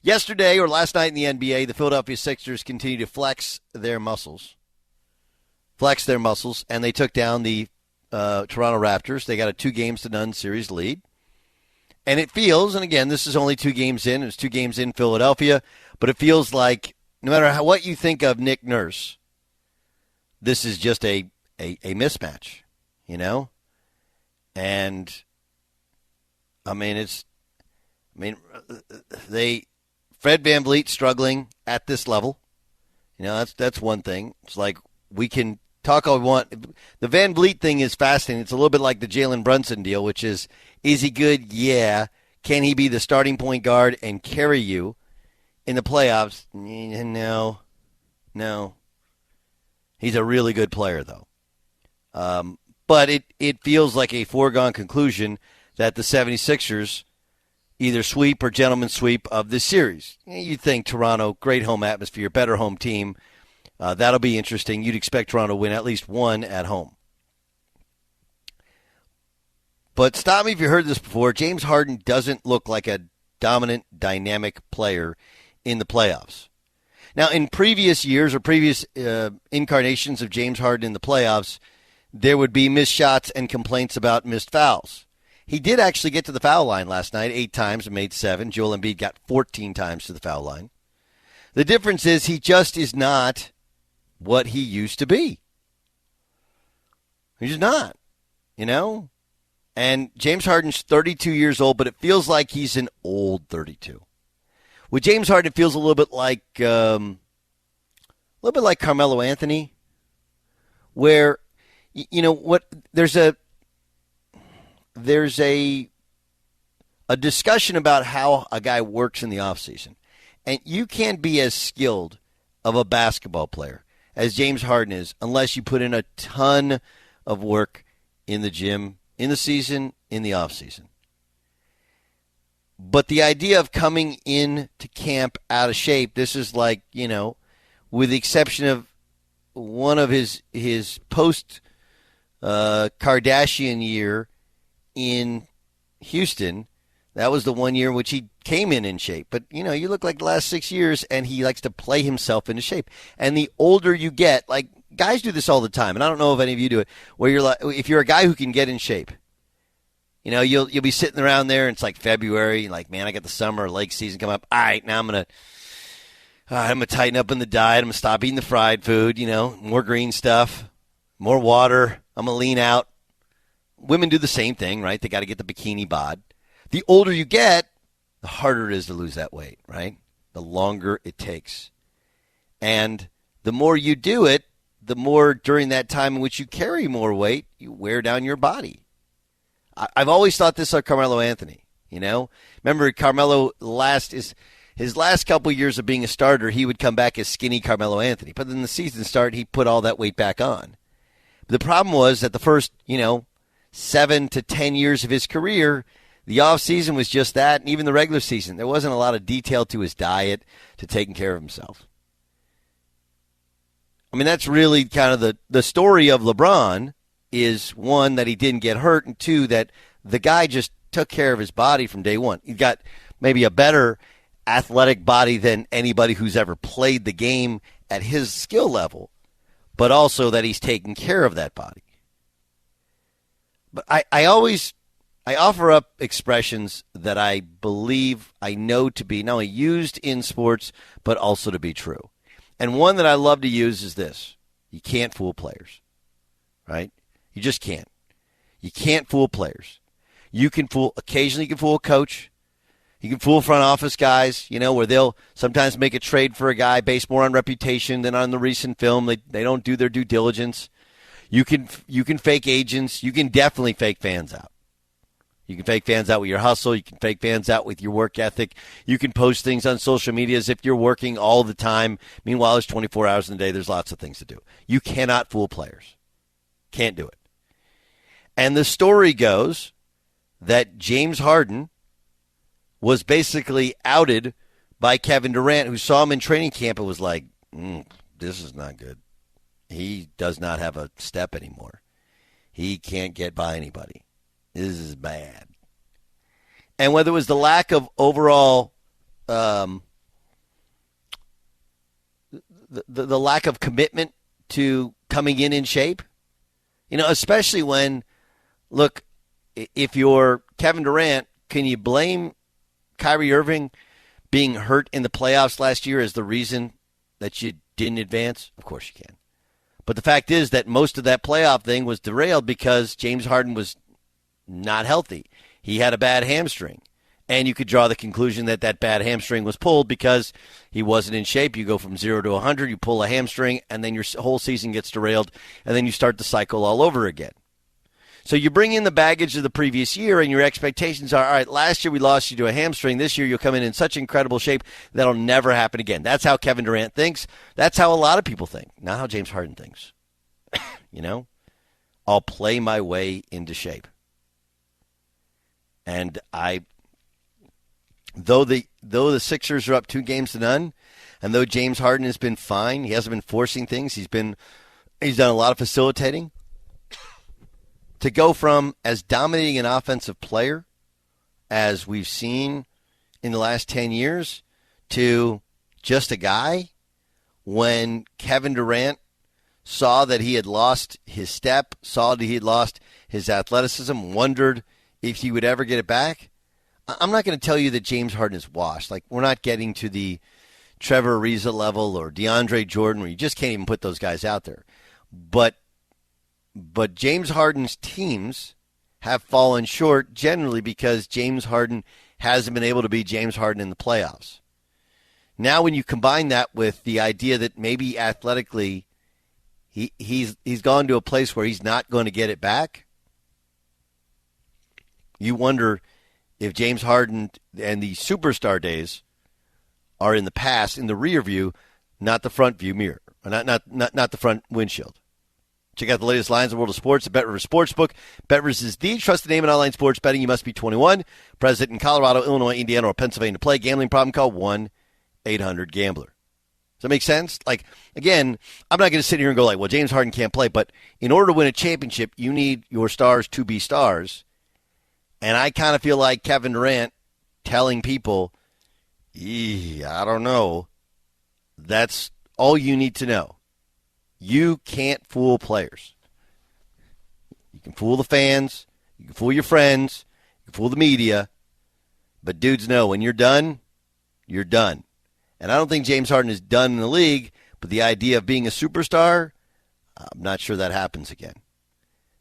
Yesterday or last night in the NBA, the Philadelphia Sixers continue to flex their muscles, and they took down the Toronto Raptors. They got a 2-0 series lead. And it feels, and again, this is only 2 games in. It's 2 games in Philadelphia, but it feels like no matter what you think of Nick Nurse, this is just a mismatch, you know? And, Fred VanVleet struggling at this level. You know, that's one thing. It's like we can talk all we want. The VanVleet thing is fascinating. It's a little bit like the Jalen Brunson deal, which is he good? Yeah. Can he be the starting point guard and carry you in the playoffs? No. He's a really good player, though. But it feels like a foregone conclusion that the 76ers either sweep or gentleman sweep of this series. You think Toronto, great home atmosphere, better home team. That'll be interesting. You'd expect Toronto to win at least one at home. But stop me if you heard this before. James Harden doesn't look like a dominant, dynamic player in the playoffs. Now, in previous years or previous incarnations of James Harden in the playoffs, there would be missed shots and complaints about missed fouls. He did actually get to the foul line last night 8 times and made 7. Joel Embiid got 14 times to the foul line. The difference is he just is not what he used to be. He's just not, you know? And James Harden's 32 years old, but it feels like he's an old 32. With James Harden, it feels a little bit like Carmelo Anthony, where you know what? There's a discussion about how a guy works in the offseason. And you can't be as skilled of a basketball player as James Harden is unless you put in a ton of work in the gym, in the season, in the offseason. But the idea of coming in to camp out of shape, this is like, you know, with the exception of one of his post Kardashian year in Houston, that was the one year in which he came in shape. But, you know, you look like the last 6 years, and he likes to play himself into shape. And the older you get, like, guys do this all the time, and I don't know if any of you do it, where you're like, if you're a guy who can get in shape, you know, you'll be sitting around there, and it's like February, like, man, I got the summer or lake season coming up. All right, now I'm gonna tighten up in the diet. I'm gonna stop eating the fried food, you know, more green stuff, more water. I'm gonna lean out. Women do the same thing, right? They got to get the bikini bod. The older you get, the harder it is to lose that weight, right? The longer it takes. And the more you do it, the more during that time in which you carry more weight, you wear down your body. I've always thought this of Carmelo Anthony, you know? Remember, Carmelo his last couple years of being a starter, he would come back as skinny Carmelo Anthony. But then the season started, he put all that weight back on. But the problem was that the first, 7 to 10 years of his career, the offseason was just that, and even the regular season. There wasn't a lot of detail to his diet, to taking care of himself. I mean, that's really kind of the story of LeBron is, one, that he didn't get hurt, and two, that the guy just took care of his body from day one. He got maybe a better athletic body than anybody who's ever played the game at his skill level, but also that he's taking care of that body. But I offer up expressions that I believe I know to be not only used in sports, but also to be true. And one that I love to use is this. You can't fool players, right? You just can't. You can't fool players. Occasionally you can fool a coach. You can fool front office guys, where they'll sometimes make a trade for a guy based more on reputation than on the recent film. They don't do their due diligence. You can fake agents. You can definitely fake fans out. You can fake fans out with your hustle. You can fake fans out with your work ethic. You can post things on social media as if you're working all the time. Meanwhile, there's 24 hours in a day. There's lots of things to do. You cannot fool players. Can't do it. And the story goes that James Harden was basically outed by Kevin Durant, who saw him in training camp and was like, this is not good. He does not have a step anymore. He can't get by anybody. This is bad. And whether it was the lack of overall the lack of commitment to coming in shape? Especially when, look, if you're Kevin Durant, can you blame Kyrie Irving being hurt in the playoffs last year as the reason that you didn't advance? Of course you can. But the fact is that most of that playoff thing was derailed because James Harden was not healthy. He had a bad hamstring. And you could draw the conclusion that that bad hamstring was pulled because he wasn't in shape. You go from 0 to 100, you pull a hamstring, and then your whole season gets derailed, and then you start the cycle all over again. So you bring in the baggage of the previous year, and your expectations are, all right, last year we lost you to a hamstring. This year you'll come in such incredible shape that'll never happen again. That's how Kevin Durant thinks. That's how a lot of people think, not how James Harden thinks. I'll play my way into shape. And Though the Sixers are up 2-0, and though James Harden has been fine, he hasn't been forcing things. He's done a lot of facilitating. To go from as dominating an offensive player as we've seen in the last 10 years to just a guy, when Kevin Durant saw that he had lost his step, saw that he had lost his athleticism, wondered if he would ever get it back. I'm not going to tell you that James Harden is washed. Like, we're not getting to the Trevor Ariza level or DeAndre Jordan where you just can't even put those guys out there. But James Harden's teams have fallen short generally because James Harden hasn't been able to be James Harden in the playoffs. Now when you combine that with the idea that maybe athletically he's gone to a place where he's not going to get it back, you wonder if James Harden and the superstar days are in the past, in the rear view, not the front view mirror, or not the front windshield. Check out the latest lines in the world of sports at BetRivers Sportsbook. BetRivers is the trusted name in online sports betting. You must be 21, present in Colorado, Illinois, Indiana, or Pennsylvania to play. Gambling problem, call 1-800-GAMBLER. Does that make sense? Like, again, I'm not going to sit here and go like, well, James Harden can't play, but in order to win a championship, you need your stars to be stars. And I kind of feel like Kevin Durant telling people, I don't know. That's all you need to know. You can't fool players. You can fool the fans. You can fool your friends. You can fool the media. But dudes know when you're done, you're done. And I don't think James Harden is done in the league, but the idea of being a superstar, I'm not sure that happens again.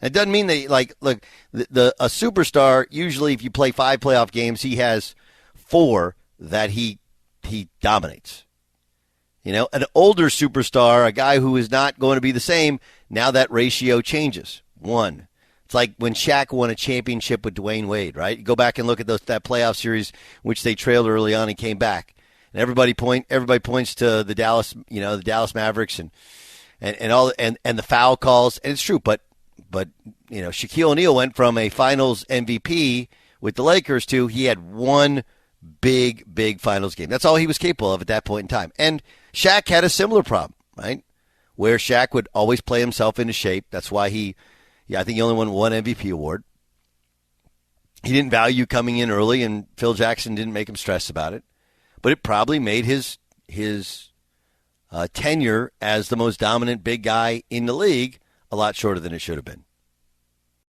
It doesn't mean that, like, look, a superstar, usually if you play 5 playoff games, he has 4 that he dominates. An older superstar, a guy who is not going to be the same, now that ratio changes. 1. It's like when Shaq won a championship with Dwayne Wade, right? You go back and look at that playoff series, which they trailed early on and came back. And everybody points to the Dallas Mavericks and all and the foul calls, and it's true, but Shaquille O'Neal went from a finals MVP with the Lakers to he had one big finals game. That's all he was capable of at that point in time. And Shaq had a similar problem, right? Where Shaq would always play himself into shape. That's why I think he only won one MVP award. He didn't value coming in early, and Phil Jackson didn't make him stress about it. But it probably made his tenure as the most dominant big guy in the league a lot shorter than it should have been.